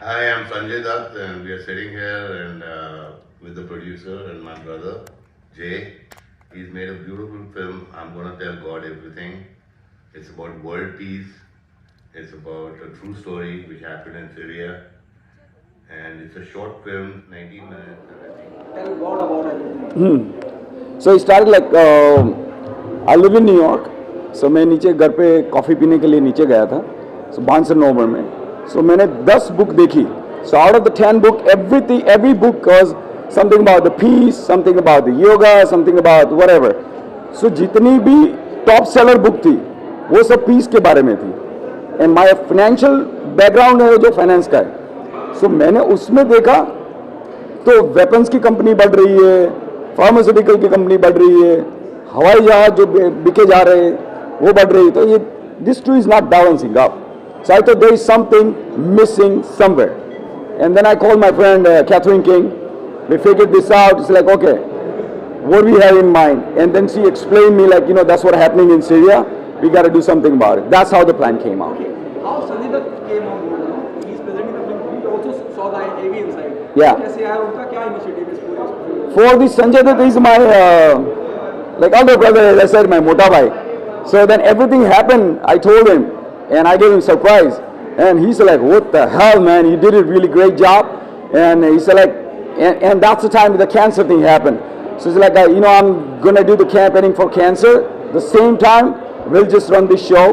Hi, I'm Sanjay Dutt, and we are sitting here and with the producer and my brother Jay. He's made a beautiful film. I'm gonna tell God everything. It's about world peace. It's about a true story which happened in Syria, and it's a short film, 19 minutes. And I think Tell God about everything. So it started like I live in New York. So मैं नीचे घर पे coffee पीने के लिए नीचे गया था. So बार्न्स एंड नोबल में. So मैंने 10 बुक देखी. So out of the 10 book, every book was something about the peace, something about the yoga, something about whatever. So जितनी भी टॉप सेलर बुक थी, वो सब पीस के बारे में थी. एंड माय फाइनेंशियल बैकग्राउंड है जो फाइनेंस का है. सो मैंने उसमें देखा तो वेपन्स की कंपनी बढ़ रही है, फार्मास्यूटिकल की कंपनी बढ़ रही है, हवाई जहाज जो बिके जा रहे हैं वो बढ़ रही है. तो ये this too is not balancing up. So I thought there is something missing somewhere. And then I call my friend Catherine King. We figured this out. It's like okay, what we have in mind. And then she explained me like, that's what happening in Syria. We got to do something about it. That's how the plan came out. How Sanjay Dutt came on board? He's presenting the film. We also saw the AV inside. Yeah. कैसे आया उनका क्या initiative is पूरे? For this Sanjay Dutt is my like older brother, as I said, my mota bhai. So then everything happened. I told him, and I gave him surprise. And he's like, "What the hell, man? You did a really great job." And he said like, and that's the time the cancer thing happened. So it's like, I'm gonna do the campaigning for cancer. The same time, we'll just run this show.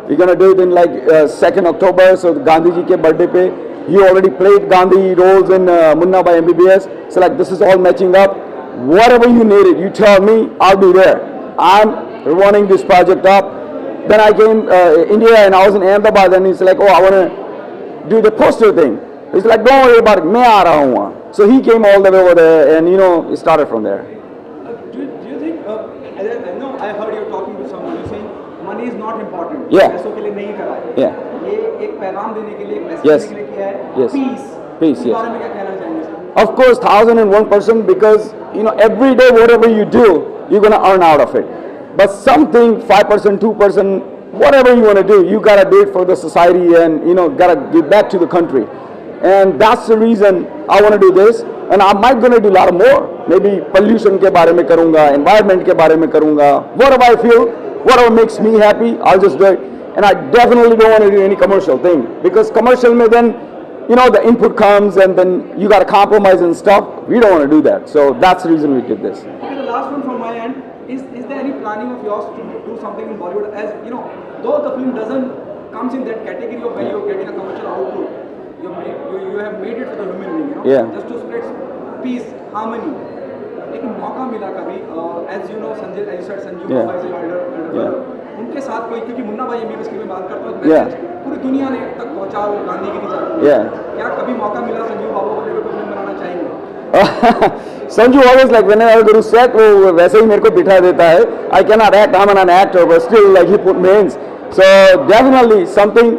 We're gonna do it in like 2nd October. So Gandhi ji ke birthday pe, he already played Gandhi roles in Munna by MBBS. So like, this is all matching up. Whatever you need it, you tell me, I'll be there. I'm running this project up. Then I came India and I was in Ahmedabad, and he's like, oh, I wanna do the poster thing. He's like, don't worry about it, मैं आ रहा हूँ वहाँ. So he came all the way over there, and it started from there. Do you think? I know I heard you talking to someone. You saying money is not important. Yeah. पैसों के लिए नहीं करा है. Yeah. ये एक पैगाम देने के लिए, एक मैसेज Yes. देने के लिए किया है. Yes. Peace. Peace, इस yes. बारे में क्या कहना चाहेंगे sir? Of course, 1001%, because every day whatever you do, you're gonna earn out of it. But something 5%, 2%, whatever you want to do, you gotta do it for the society, and gotta give back to the country. And that's the reason I want to do this. And I might gonna do a lot more. Maybe pollution के बारे में करूँगा, environment के बारे में करूँगा. Whatever I feel, whatever makes me happy, I'll just do it. And I definitely don't want to do any commercial thing, because commercial में then the input comes, and then you got to compromise and stuff. We don't want to do that. So that's the reason we did this. Okay, the last one from my end is there any planning of yours to do something in Bollywood? As though the film doesn't comes in that category of where you're getting a commercial output, you have made it for the human being, Yeah. just to spread peace, harmony. लेकिन मौका मिला कभी, as you know, Sanjay, as you said, Sanju Yeah. Baba is your elder Yeah. brother. उनके साथ कोई, क्योंकि मुन्ना भाई MBBS की मैं बात करता हूँ, Yeah. मैसेज पूरी दुनिया ने तक पहुँचा, वो गांधी की चाहती है. Yeah. क्या कभी मौका मिला संजू बाबा को लेकर कोई फिल्म बनाना चाहेंगे? Sanju always like whenever I go to set, वो वैसे ही मेरे को बिठा देता है. I cannot act. I'm an actor, but still like he put me in. So definitely something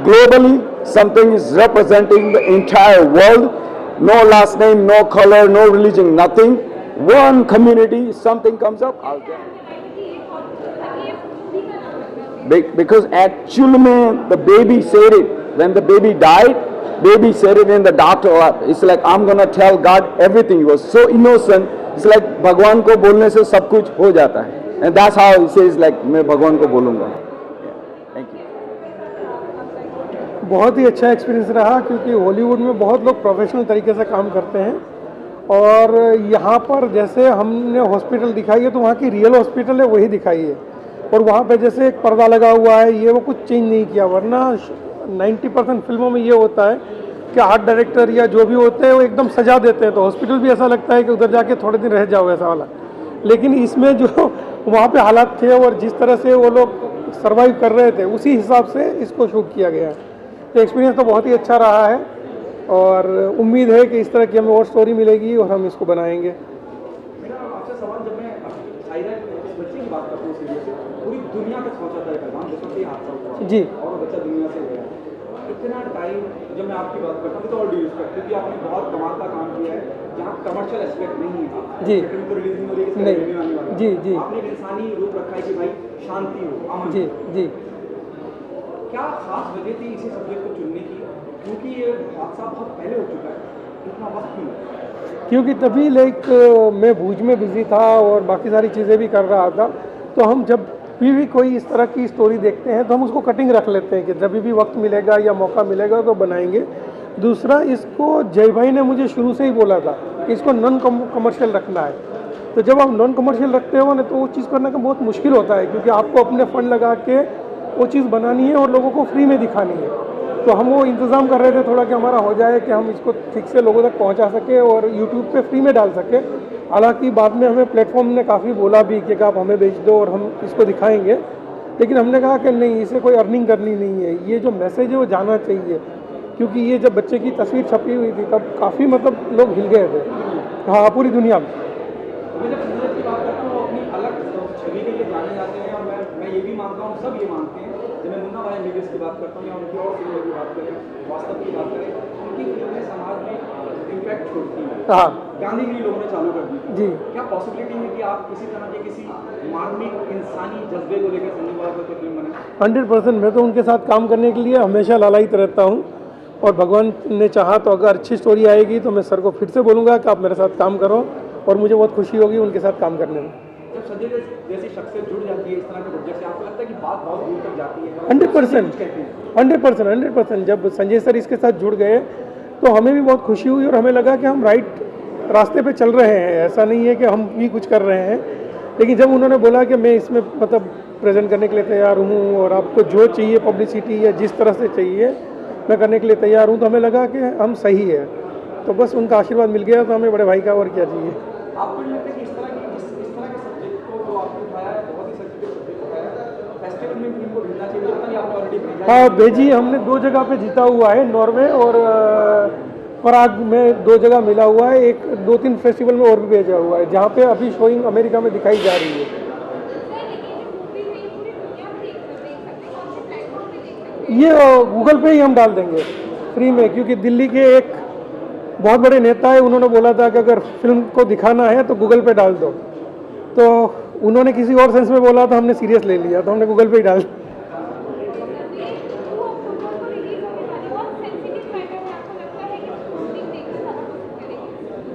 globally, something is representing the entire world. No last name, no color, no religion, nothing. One community, something comes up, I'll get it. Because actually, the baby said it. When the baby died, baby said it in the doctor. It's like, I'm gonna tell God everything. He was so innocent. It's like भगवान को बोलने से सब कुछ हो जाता है. And that's how he says like, मैं भगवान को बोलूँगा. Thank you. बहुत ही अच्छा एक्सपीरियंस रहा, क्योंकि हॉलीवुड में बहुत लोग प्रोफेशनल तरीके से काम करते हैं, और यहाँ पर जैसे हमने हॉस्पिटल दिखाई है तो वहाँ की रियल हॉस्पिटल है वही दिखाई है, और वहाँ पे जैसे एक पर्दा लगा हुआ है ये वो कुछ चेंज नहीं किया. वरना 90% फिल्मों में ये होता है कि आर्ट डायरेक्टर या जो भी होते हैं वो एकदम सजा देते हैं, तो हॉस्पिटल भी ऐसा लगता है कि उधर जाके थोड़े दिन रह जाओ, ऐसा वाला. लेकिन इसमें जो वहाँ पे हालात थे और जिस तरह से वो लोग सर्वाइव कर रहे थे, उसी हिसाब से इसको शूट किया गया है. तो एक्सपीरियंस तो बहुत ही अच्छा रहा है, और उम्मीद है कि इस तरह की हमें और स्टोरी मिलेगी और हम इसको बनाएंगे. मेरा आपसे सवाल, जब मैं साइरा इस बच्चे की बात करता हूँ, सीरियस से पूरी दुनिया तक पहुँचा था पैगाम, जिस वक्त ये हादसा हुआ जी. और वो बच्चा दुनिया से गया. इतना टाइम जब मैं आपकी बात करता हूँ, विद ऑल ड्यू रिस्पेक्ट, क्योंकि आपने बहुत कमाल का काम किया है जहाँ कमर्शियल एस्पेक्ट नहीं है. जी. फिल्म तो रिलीज नहीं हो रही है, नहीं. रेवेन्यू आने वाला है. जी, जी. आपने एक इंसानी रूप रखा है कि भाई शांति हो, अमन. जी. जी. क्या खास वजह थी इसी सब्जेक्ट को चुनने की? क्योंकि ये हादसा बहुत पहले हो चुका है, इतना वक्त क्यों लगा? क्योंकि तभी मैं भूज में बिजी था और बाकी सारी चीज़ें भी कर रहा था, तो हम जब भी कोई इस तरह की स्टोरी देखते हैं तो हम उसको कटिंग रख लेते हैं कि जब भी वक्त मिलेगा या मौका मिलेगा तो बनाएंगे। दूसरा, इसको जय भाई ने मुझे शुरू से ही बोला था कि इसको नॉन कमर्शियल रखना है। तो जब आप नॉन कमर्शियल रखते हो ना तो वो चीज़ करने का बहुत मुश्किल होता है, क्योंकि आपको अपने फंड लगा के वो चीज़ बनानी है और लोगों को फ्री में दिखानी है। तो हम वो इंतज़ाम कर रहे थे थोड़ा कि हमारा हो जाए कि हम इसको ठीक से लोगों तक पहुंचा सके और यूट्यूब पे फ्री में डाल सके। हालांकि बाद में हमें प्लेटफॉर्म ने काफ़ी बोला भी कि आप हमें भेज दो और हम इसको दिखाएंगे, लेकिन हमने कहा कि नहीं, इसे कोई अर्निंग करनी नहीं है, ये जो मैसेज है वो जाना चाहिए। क्योंकि ये जब बच्चे की तस्वीर छपी हुई थी तब काफ़ी मतलब लोग हिल गए थे, हाँ, पूरी दुनिया में। मैं जब संजय की बात करता हूँ वो अपनी अलग छवि के लिए जाने जाते हैं, और मैं ये भी मानता हूँ, सब ये मानते हैं। जब मैं मुन्ना भाई मूवीज़ की बात करता हूँ या उनकी और फिल्मों की बात करें, वास्तव की बात करें, उनकी फिल्में समाज में इम्पैक्ट छोड़ती हैं। हाँ, गांधीगिरी लोगों ने चालू कर दी जी। क्या पॉसिबिलिटी है कि आप किसी तरह के किसी मार्मिक इंसानी जज्बे को लेकर संजय बाबा को फिल्म बनाएं? 100%। मैं तो उनके साथ काम करने के लिए हमेशा लालायित रहता हूँ, और भगवान ने चाहा तो अगर अच्छी स्टोरी आएगी तो मैं सर को फिर से बोलूँगा कि आप मेरे साथ काम करो, और मुझे बहुत खुशी होगी उनके साथ काम करने में। जब संजय जैसी शख्सियत जुड़ जाती है इस तरह के प्रोजेक्ट से, आपको लगता है कि बात बहुत दूर तक जाती है? 100%। जब संजय सर इसके साथ जुड़ गए तो हमें भी बहुत खुशी हुई और हमें लगा कि हम राइट रास्ते पे चल रहे हैं। ऐसा नहीं है कि हम भी कुछ कर रहे हैं, लेकिन जब उन्होंने बोला कि मैं इसमें मतलब प्रेजेंट करने के लिए तैयार हूँ और आपको जो चाहिए पब्लिसिटी या जिस तरह से चाहिए मैं करने के लिए तैयार हूँ, तो हमें लगा कि हम सही है। तो बस उनका आशीर्वाद मिल गया, तो हमें बड़े भाई का और क्या चाहिए। आपको नहीं लगता कि इस तरह के सब्जेक्ट को जो आपने उठाया है, बहुत ही सेंसिटिव सब्जेक्ट उठाया है, फेस्टिवल में फिल्म को भेजना चाहिए? पता नहीं आपने ऑलरेडी भेजा है? हाँ, भेजी। हमने 2 जगह पे जीता हुआ है, नॉर्वे और पराग में 2 जगह मिला हुआ है। एक 2-3 फेस्टिवल में और भी भेजा हुआ है, जहाँ पे अभी शोइंग अमेरिका में दिखाई जा रही है। ये गूगल पे ही हम डाल देंगे फ्री में, क्योंकि दिल्ली के एक बहुत बड़े नेता है, उन्होंने बोला था कि अगर फिल्म को दिखाना है तो गूगल पे डाल दो। तो उन्होंने किसी और सेंस में बोला था, हमने सीरियस ले लिया, तो हमने गूगल पे ही डाल।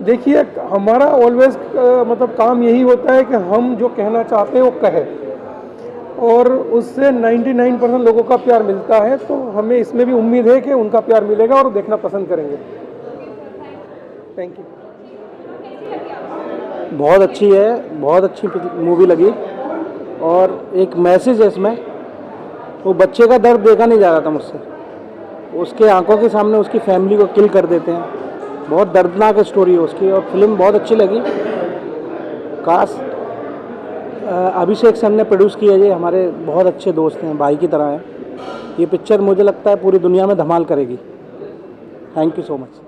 देखिए, हमारा ऑलवेज मतलब काम यही होता है कि हम जो कहना चाहते हैं वो कहें, और उससे 99% लोगों का प्यार मिलता है। तो हमें इसमें भी उम्मीद है कि उनका प्यार मिलेगा और देखना पसंद करेंगे। Thank you. बहुत अच्छी है, बहुत अच्छी मूवी लगी, और एक मैसेज है इसमें। वो बच्चे का दर्द देखा नहीं जा रहा था मुझसे, उसके आंखों के सामने उसकी फैमिली को किल कर देते हैं। बहुत दर्दनाक स्टोरी है उसकी, और फिल्म बहुत अच्छी लगी। काश अभिषेक सर ने प्रोड्यूस किया, ये हमारे बहुत अच्छे दोस्त हैं, भाई की तरह हैं। ये पिक्चर मुझे लगता है पूरी दुनिया में धमाल करेगी। Thank you so much.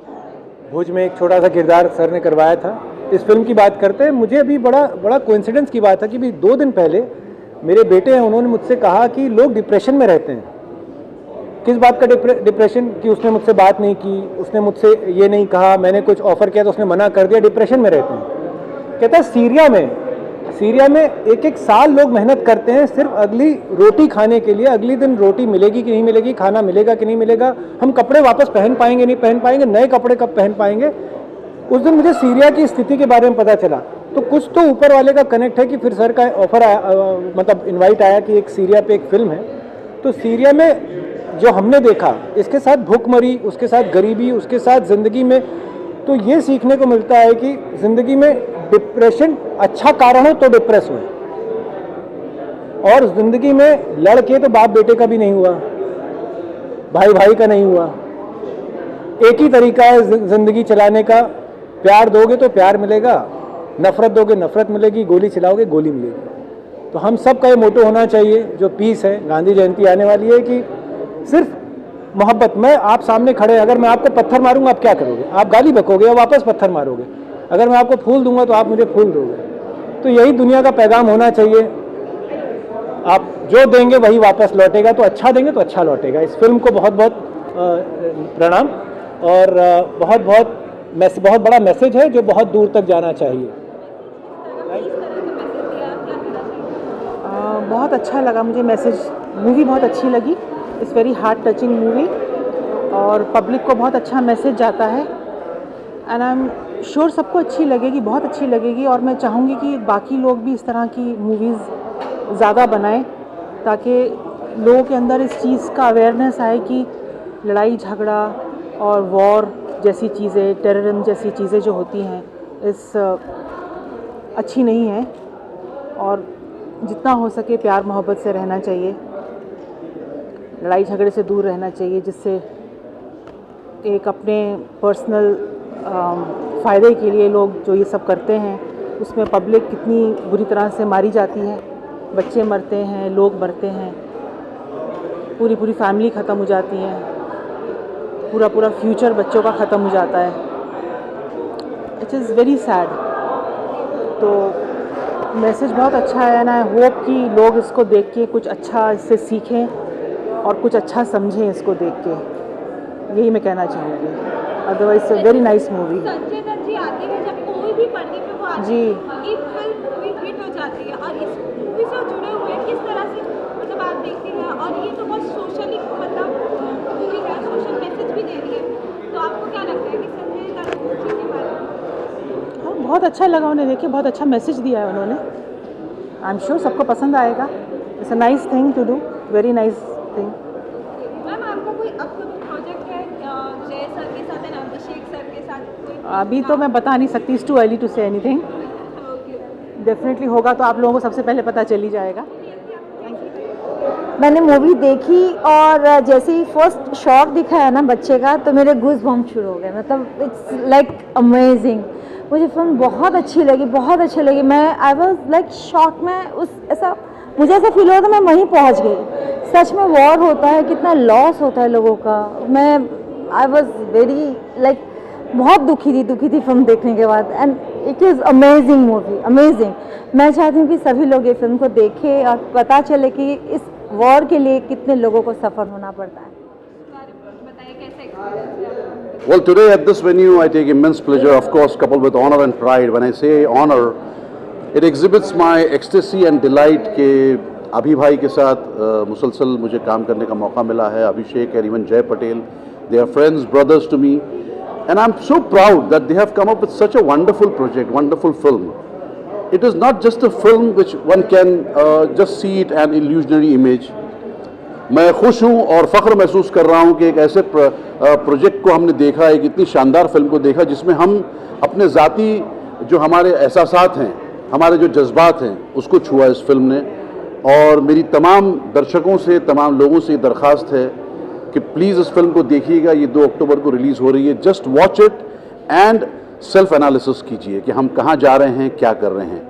Bhuj में एक छोटा सा किरदार सर ने करवाया था। इस फिल्म की बात करते हैं, मुझे अभी बड़ा कोइंसिडेंस की बात है कि भी 2 दिन पहले मेरे बेटे हैं, उन्होंने मुझसे कहा कि लोग डिप्रेशन में रहते हैं। किस बात का डिप्रेशन? कि उसने मुझसे बात नहीं की, उसने मुझसे ये नहीं कहा, मैंने कुछ ऑफ़र किया तो उसने मना कर दिया, डिप्रेशन में रहते हैं। कहता है सीरिया में 1-1 साल लोग मेहनत करते हैं सिर्फ अगली रोटी खाने के लिए। अगली दिन रोटी मिलेगी कि नहीं मिलेगी, खाना मिलेगा कि नहीं मिलेगा, हम कपड़े वापस पहन पाएंगे नहीं पहन पाएंगे, नए कपड़े कब पहन पाएंगे। उस दिन मुझे सीरिया की स्थिति के बारे में पता चला। तो कुछ तो ऊपर वाले का कनेक्ट है कि फिर सर का ऑफर आया, मतलब इन्वाइट आया कि एक सीरिया पे एक फिल्म है। तो सीरिया में जो हमने देखा, इसके साथ भूखमरी, उसके साथ गरीबी, उसके साथ ज़िंदगी में, तो ये सीखने को मिलता है कि ज़िंदगी में डिप्रेशन अच्छा कारण हो तो डिप्रेस हो, और ज़िंदगी में लड़के तो बाप बेटे का भी नहीं हुआ, भाई भाई का नहीं हुआ। एक ही तरीका है ज़िंदगी चलाने का, प्यार दोगे तो प्यार मिलेगा, नफ़रत दोगे नफ़रत मिलेगी, गोली चलाओगे गोली मिलेगी। तो हम सब का ये मोटो होना चाहिए जो पीस है। गांधी जयंती आने वाली है कि सिर्फ मोहब्बत में। आप सामने खड़े, अगर मैं आपको पत्थर मारूंगा आप क्या करोगे? आप गाली बकोगे और वापस पत्थर मारोगे। अगर मैं आपको फूल दूंगा तो आप मुझे फूल दोगे। तो यही दुनिया का पैगाम होना चाहिए। आप जो देंगे वही वापस लौटेगा, तो अच्छा देंगे तो अच्छा लौटेगा। इस फिल्म को बहुत बहुत प्रणाम, और बहुत बड़ा मैसेज है जो बहुत दूर तक जाना चाहिए। बहुत अच्छा लगा मुझे मैसेज। मूवी बहुत अच्छी लगी। It's very heart touching movie, और पब्लिक को बहुत अच्छा मैसेज जाता है एंड आई एम श्योर सबको अच्छी लगेगी, बहुत अच्छी लगेगी। और मैं चाहूँगी कि बाकी लोग भी इस तरह की मूवीज़ ज़्यादा बनाएं ताकि लोगों के अंदर इस चीज़ का अवेयरनेस आए कि लड़ाई झगड़ा और वॉर जैसी चीज़ें, टेररिज्म जैसी चीज़ें जो होती हैं अच्छी नहीं है और जितना हो सके प्यार मोहब्बत से रहना चाहिए, लड़ाई झगड़े से दूर रहना चाहिए, जिससे एक अपने पर्सनल फ़ायदे के लिए लोग जो ये सब करते हैं उसमें पब्लिक कितनी बुरी तरह से मारी जाती है, बच्चे मरते हैं, लोग मरते हैं, पूरी पूरी फैमिली ख़त्म हो जाती है, पूरा पूरा फ्यूचर बच्चों का ख़त्म हो जाता है। It is very sad. तो मैसेज बहुत अच्छा है एंड आई होप कि लोग इसको देख के कुछ अच्छा इससे सीखें और कुछ अच्छा समझें इसको देख के, यही मैं कहना चाहूँगी। Otherwise it's a very nice movie. Sanjay Dutt ji आते हैं जब कोई भी पर्दे पे वो आते जी। हैं, एक फिल्म मूवी हिट हो जाती है और इस मूवी से जुड़े हुए किस तरह से मतलब आप देखते हैं और ये तो बहुत सोशली मतलब मूवी है, सोशल मैसेज भी दे रही है, तो आपको क्या लगता है कि संजय दत्त जी के बारे में? हाँ, बहुत अच्छा लगा उन्हें देख के, बहुत अच्छा मैसेज दिया है उन्होंने। आई एम श्योर सबको पसंद आएगा। It's a nice thing to do, very nice thing. Ma'am आपका कोई अपकमिंग प्रोजेक्ट है जय सर के साथ या अभिषेक सर के साथ कोई? अभी तो मैं बता नहीं सकती, it's too early to say anything. Definitely होगा तो आप लोगों को सबसे पहले पता चल ही जाएगा। मैंने मूवी देखी और जैसे ही फर्स्ट शॉट दिखा है ना बच्चे का, तो मेरे गूज़ बम्प शुरू हो गए। मतलब इट्स लाइक अमेजिंग। मुझे फिल्म बहुत अच्छी लगी, बहुत अच्छी लगी। मैं आई वॉज लाइक शॉक में, मुझे ऐसा फील हुआ था मैं वहीं पहुंच गई। सच में वॉर होता है, कितना लॉस होता है लोगों का। आई वॉज वेरी लाइक बहुत दुखी थी फिल्म देखने के बाद। And it is amazing movie, amazing. मैं चाहती हूँ कि सभी लोग ये फिल्म को देखें और पता चले कि इस वॉर के लिए कितने लोगों को सफ़र होना पड़ता है। Well, today at this venue, I take immense pleasure, of course, coupled with honor and pride. When I say honor, it exhibits my ecstasy and delight कि अभी भाई के साथ मुसलसल मुझे काम करने का मौका मिला है। अभिषेक and even Jay Patel, they are friends, brothers to me, and I'm so proud that they have come up with such a wonderful project, wonderful film. It is not just a film which one can just see it an illusionary image. मैं खुश हूँ और फ़ख्र महसूस कर रहा हूँ कि एक ऐसे प्रोजेक्ट को हमने देखा, एक इतनी शानदार फिल्म को देखा जिसमें हम अपने ज़ाती जो हमारे एहसासात हैं, हमारे जो जज्बात हैं, उसको छुआ इस फिल्म ने। और मेरी तमाम दर्शकों से, तमाम लोगों से दरख्वास्त है कि प्लीज़ इस फिल्म को देखिएगा। ये 2 अक्टूबर को रिलीज़ हो रही है। Just watch it and self analysis कीजिए कि हम कहाँ जा रहे हैं, क्या कर रहे हैं।